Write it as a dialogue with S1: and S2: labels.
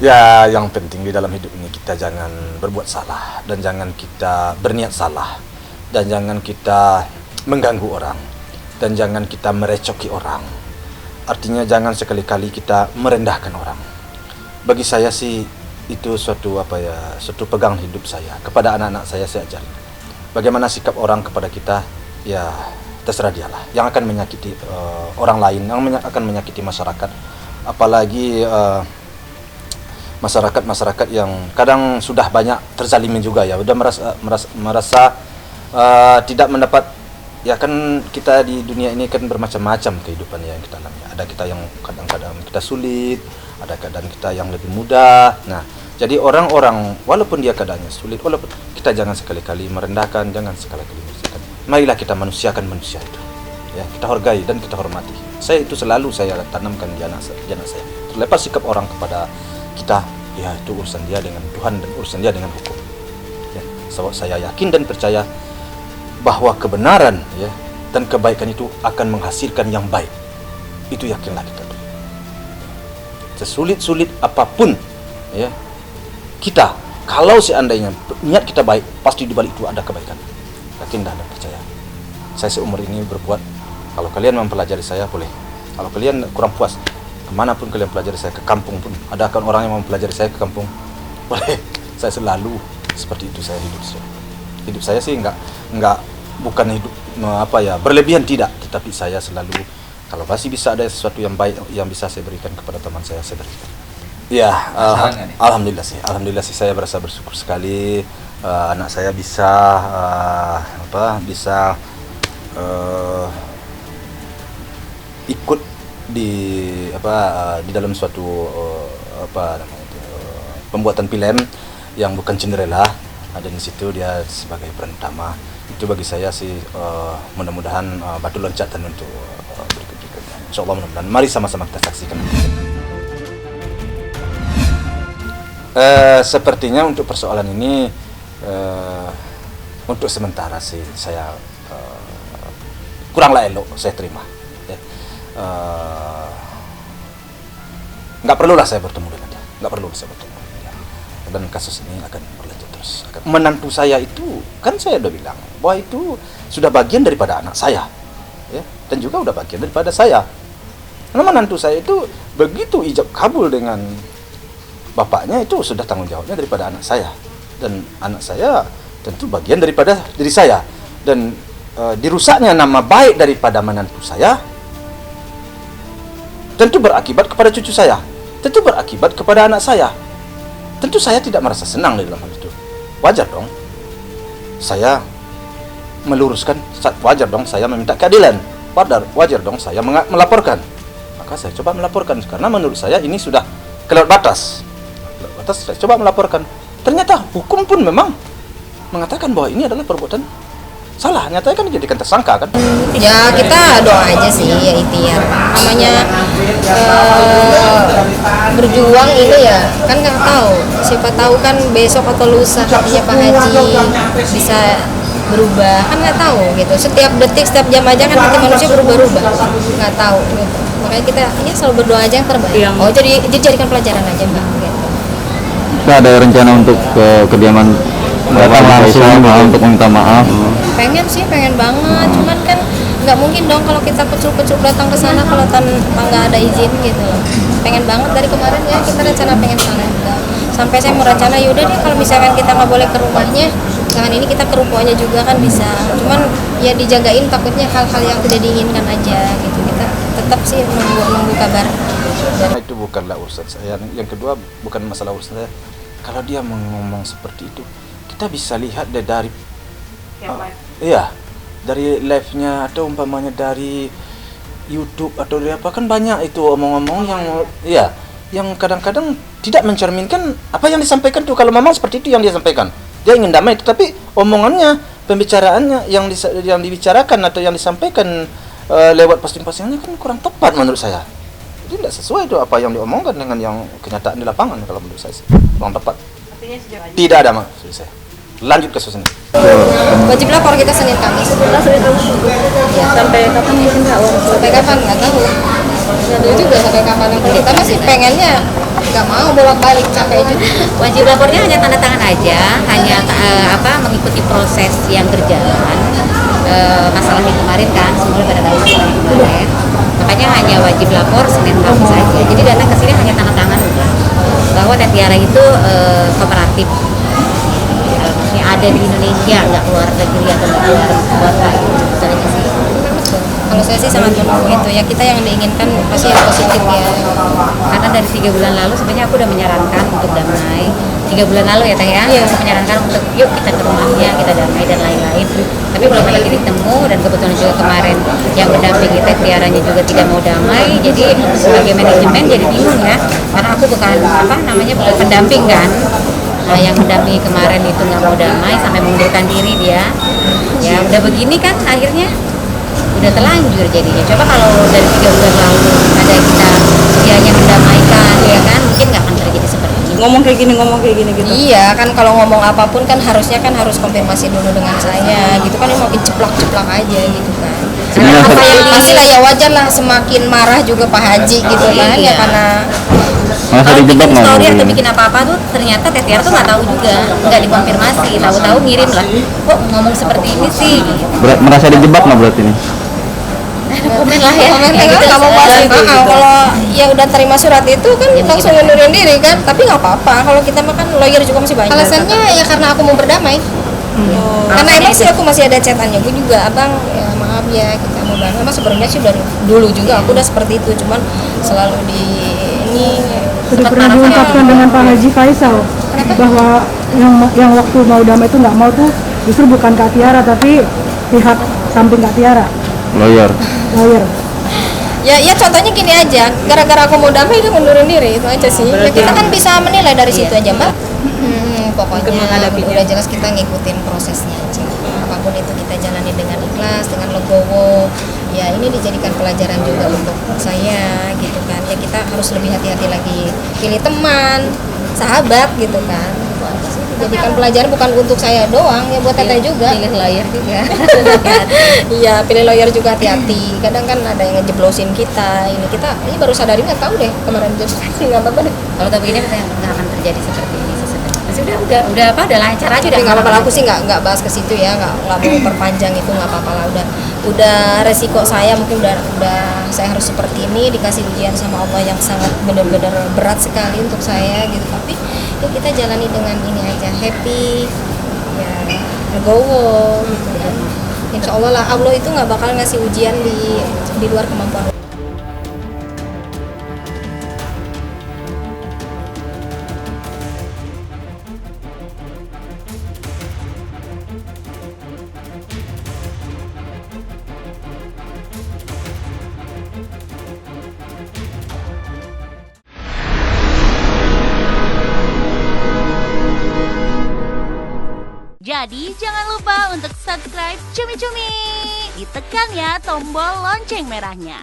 S1: Ya, yang penting di dalam hidup ini kita jangan berbuat salah dan jangan kita berniat salah dan jangan kita mengganggu orang dan jangan kita merecoki orang. Artinya jangan sekali-kali kita merendahkan orang. Bagi saya sih itu suatu suatu pegang hidup saya. Kepada anak-anak saya ajari. Bagaimana sikap orang kepada kita, ya terserah dialah. Yang akan menyakiti orang lain, yang akan menyakiti masyarakat. Apalagi masyarakat yang kadang sudah banyak terzalimi juga ya, udah merasa tidak mendapat, ya kan kita di dunia ini kan bermacam-macam kehidupan yang kita alami. Ada kita yang kadang-kadang kita sulit, ada kadang kita yang lebih mudah. Nah, jadi orang-orang walaupun dia keadaannya sulit, walaupun kita jangan sekali-kali merendahkan, jangan sekali-kali merendahkan. Marilah kita manusiakan manusia itu. Ya, kita hargai dan kita hormati. Saya itu selalu saya tanamkan di anak saya. Terlepas sikap orang kepada kita, ya itu urusan dia dengan Tuhan dan urusan dia dengan hukum. Ya, sebab saya yakin dan percaya bahwa kebenaran ya dan kebaikan itu akan menghasilkan yang baik. Itu yakinlah kita. Sesulit-sulit apapun ya kita, kalau seandainya niat kita baik, pasti di balik itu ada kebaikan. Yakinlah dan percaya. Saya seumur ini berbuat, kalau kalian mempelajari saya boleh. Kalau kalian kurang puas, kemanapun kalian pelajari saya, ke kampung pun, ada kan orang yang mau mempelajari saya ke kampung, boleh. Saya selalu seperti itu saya hidup. Hidup saya sih bukan hidup berlebihan, tidak, tetapi saya selalu kalau masih bisa ada sesuatu yang baik yang bisa saya berikan kepada teman saya berikan. Ya, alhamdulillah sih saya berasa bersyukur sekali anak saya bisa ikut di dalam suatu pembuatan film yang bukan Cinderella. Ada di situ dia sebagai peran utama. Itu bagi saya sih mudah-mudahan batu loncatan untuk berikut-berikutnya. Insyaallah mudah-mudahan. Mari sama-sama kita saksikan. Sepertinya untuk persoalan ini untuk sementara sih saya kuranglah elok saya terima. Ya. Nggak perlulah saya bertemu dengan dia. Nggak perlu saya bertemu dengan dia. Dan kasus ini akan berlanjut terus. Menantu saya itu, kan saya udah bilang bahwa itu sudah bagian daripada anak saya, ya, dan juga udah bagian daripada saya. Karena menantu saya itu begitu ijab kabul dengan bapaknya, itu sudah tanggung jawabnya daripada anak saya, dan anak saya tentu bagian daripada diri saya, dan dirusaknya nama baik daripada menantu saya tentu berakibat kepada cucu saya, tentu berakibat kepada anak saya. Tentu saya tidak merasa senang di dalam hal itu. Wajar dong saya meluruskan, wajar dong saya meminta keadilan, wajar dong saya melaporkan. Maka saya coba melaporkan karena menurut saya ini sudah kelewat batas. Saya coba melaporkan. Ternyata hukum pun memang mengatakan bahwa ini adalah perbuatan salah. Nyatanya kan dijadikan tersangka kan.
S2: Ya kita doa aja sih ya ikhtiar. Namanya berjuang ini ya kan nggak tahu. Siapa tahu kan besok atau lusa hatinya Pak Haji bisa berubah, kan nggak tahu gitu. Setiap detik, setiap jam aja kan hati manusia berubah-ubah, nggak tahu gitu. Makanya kita ya selalu berdoa aja yang terbaik. Oh jadi jadikan pelajaran aja Mbak. Gitu.
S3: Kita ada rencana untuk ke kediaman Bapak langsung untuk meminta maaf.
S2: Pengen banget, cuman kan nggak mungkin dong kalau kita kucuk-kucuk datang ke sana kalau tanpa nggak ada izin gitu loh. Pengen banget dari kemarin ya kita rencana pengen sana juga. Sampai saya mau rencana yaudah deh kalau misalkan kita nggak boleh ke rumahnya, jangan ini kita ke rukonya juga kan bisa. Cuman ya dijagain takutnya hal-hal yang tidak diinginkan aja gitu. Kita tetap sih nunggu kabar.
S1: Itu bukanlah urusan saya. Yang kedua bukan masalah urusan saya. Kalau dia ngomong seperti itu, kita bisa lihat dari dari live-nya atau umpamanya dari YouTube atau dari apa, kan banyak itu omong-omong yang kadang-kadang tidak mencerminkan apa yang disampaikan tuh. Kalau memang seperti itu yang dia sampaikan, dia ingin damai, tetapi omongannya, pembicaraannya yang dibicarakan atau yang disampaikan lewat posting-postingnya kan kurang tepat menurut saya. Jadi tidak sesuai itu apa yang diomongkan dengan yang kenyataan di lapangan. Kalau menurut saya kurang tepat. Artinya tidak ada maksud saya. lanjut ke Senin.
S2: Wajib lapor kita Senin Kamis. Ya,
S4: Sampai kapan izin Kak?
S2: sampai kapan nggak tahu. Nggak tahu juga sampai kapan. Kita masih pengennya nggak mau bolak-balik, capek juga.
S4: Wajib lapornya hanya tanda tangan aja, hanya mengikuti proses yang berjalan. Masalahnya kemarin kan semua pada tahu kemarin. Makanya hanya wajib lapor Senin Kamis saja. Jadi datang ke sini hanya tanda tangan udah. Bahwa Teh Tiara itu kooperatif. Maksudnya ada di Indonesia, nggak keluar negeri atau nggak keluar kota gitu. Itu aja sih.
S2: Kalau saya sih sangat mendukung itu ya, kita yang diinginkan pasti yang positif ya.
S4: Karena dari 3 bulan lalu sebenarnya aku udah menyarankan untuk damai. 3 bulan lalu ya Teh ya, aku menyarankan untuk yuk kita ke rumahnya, kita damai dan lain-lain. Tapi belum lagi ditemu dan kebetulan juga kemarin yang mendampingi Teh Tiaranya juga tidak mau damai. Jadi sebagai manajemen jadi bingung ya, karena aku bukan bukan pendamping kan. Nah, yang mendampingi kemarin itu nggak mau damai sampai mengundurkan diri dia. Ya udah begini kan akhirnya udah terlanjur jadinya. Coba kalau dari 3 bulan lalu ada kita kiranya mendamaikan ya kan, mungkin nggak akan terjadi seperti ini.
S5: Ngomong kayak gini gitu.
S2: Iya kan, kalau ngomong apapun kan harus konfirmasi dulu dengan saya gitu kan, ini mau ceplak-ceplak aja gitu kan.
S3: Sebenarnya
S2: Apa yang pastilah ya wajar lah semakin marah juga Pak Haji gitu kan ya, karena
S3: Masa
S4: Kalau
S3: dijebak
S4: bikin
S3: nggak
S4: story atau
S3: begini?
S4: bikin apa-apa tuh ternyata Teh Tiara tuh nggak tahu juga, nggak dikonfirmasi, tahu-tahu ngirim lah, kok ngomong seperti ini sih,
S3: Merasa dijebak nggak berarti ini?
S4: komen lah ya,
S2: komen
S4: kayak
S2: gitu, nggak mau bahas itu.
S4: gitu.
S2: Kalau ya udah terima surat itu kan
S4: Ya,
S2: langsung
S4: begitu.
S2: ngundurin diri kan, tapi nggak apa-apa. Kalau kita makan lawyer juga masih banyak. Alasannya ya karena aku mau berdamai. Karena
S4: Alasannya
S2: emang
S4: itu.
S2: sih aku masih ada chatannya, gue juga abang ya maaf ya kita mau damai. Emang sebenarnya sih dari dulu juga aku udah seperti itu, cuman selalu di ini
S5: Sudah pernah diungkapkan dengan Pak Haji Faisal bahwa yang waktu mau damai itu nggak mau tuh justru bukan Kak Tiara tapi pihak samping Kak Tiara,
S3: Lawyer.
S5: lawyer.
S2: ya contohnya gini aja, gara-gara aku mau damai dia mundurin diri, itu aja sih. Ya, kita kan bisa menilai dari situ aja Mbak. Pokoknya udah jelas kita ngikutin prosesnya aja, apapun itu kita jalani dengan ikhlas, dengan legowo. Ya ini dijadikan pelajaran juga untuk saya gitu kan. Ya kita harus lebih hati-hati lagi pilih teman, sahabat gitu kan. Jadikan pelajaran bukan untuk saya doang, ya buat teteh juga.
S4: Pilih lawyer juga.
S2: Iya, pilih lawyer juga hati-hati. Kadang kan ada yang ngejeblosin kita. Ini baru sadari, nggak tahu deh kemarin jeblosin, nggak apa-apa deh.
S4: Kalau tapi ini nggak akan terjadi seperti ini sih sebenarnya. Masih udah lancar aja
S2: Tapi nggak apa-apa lah, aku sih nggak bahas ke situ ya, nggak mau perpanjang itu, nggak apa-apa lah. Udah resiko saya mungkin udah saya harus seperti ini, dikasih ujian sama Allah yang sangat benar-benar berat sekali untuk saya gitu. Tapi ya kita jalani dengan ini aja, happy ya, legowo gitu kan. Insya Allah lah, Allah itu nggak bakal ngasih ujian di luar kemampuan.
S6: Jadi jangan lupa untuk subscribe Cumi Cumi. Ditekan ya tombol lonceng merahnya.